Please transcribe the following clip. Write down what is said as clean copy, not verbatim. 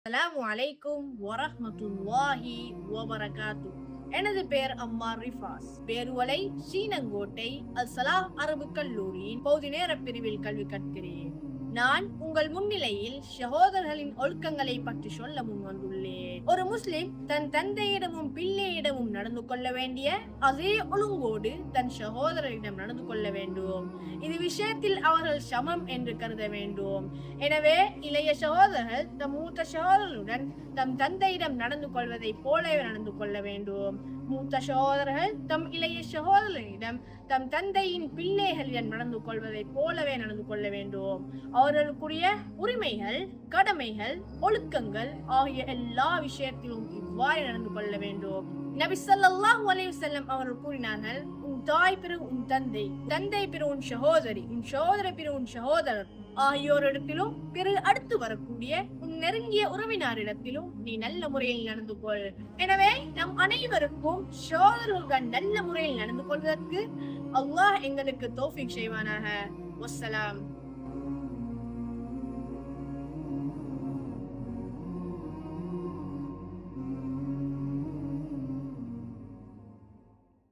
அஸ்ஸலாமு அலைக்கும் வரஹ்மத்துல்லாஹி வபரகாத்து. எனது பெயர் அம்மார் ரிஃபாஸ். பேருவலை சீனங்கோட்டை அல் சலாஹ் அரபு கல்லூரியின் பகுதி நேர பிரிவில் கல்வி கற்கிறேன். நான் உங்கள் முன்னிலையில் சகோதரர்களின் ஒழுக்கங்களை பற்றி சொல்ல முன் வந்துள்ளேன். ஒரு முஸ்லிம் தன் தந்தையிடமும் பிள்ளையிடமும் நடந்து கொள்ள வேண்டிய அதே ஒழுங்கோடு தன் சகோதரரிடம் நடந்து கொள்ள வேண்டும். இது விஷயத்தில் அவர்கள் சமம் என்று கருத வேண்டும். எனவே இளைய சகோதரர்கள் தம் மூத்த சகோதரருடன் தம் தந்தையிடம் நடந்து கொள்வதை போலவே நடந்து கொள்ள வேண்டும். மூத்த சகோதரர்கள் தம் இளைய சகோதரரிடம் தம் தந்தையின் பிள்ளைகளிடம் நடந்து கொள்வதை போலவே நடந்து கொள்ள வேண்டும். அவர்களுக்குரிய உரிமைகள், கடமைகள், ஒழுக்கங்கள் ஆகிய எல்லா விஷயத்திலும் இவ்வாறு நடந்து கொள்ள வேண்டும். நபி ஸல்லல்லாஹு அலைஹி வஸல்லம் அவர்கள் கூறினார்கள், உன் தாய் பிறகு உன் தந்தை, தந்தை பிறகு உன் சகோதரி, உன் சகோதர பிறகு உன் சகோதரர் ஆகியோரிடத்திலும் பிறகு அடுத்து வரக்கூடிய உன் நெருங்கிய உறவினரிடத்திலும் நீ நல்ல முறையில் நடந்து கொள். எனவே நம் அனைவருக்கும் சகோதரர்களுடன் நல்ல முறையில் நடந்து கொள்வதற்கு அல்லாஹ் எங்களுக்கு தௌஃபீக் செய்வானாக. வஸ்ஸலாம்.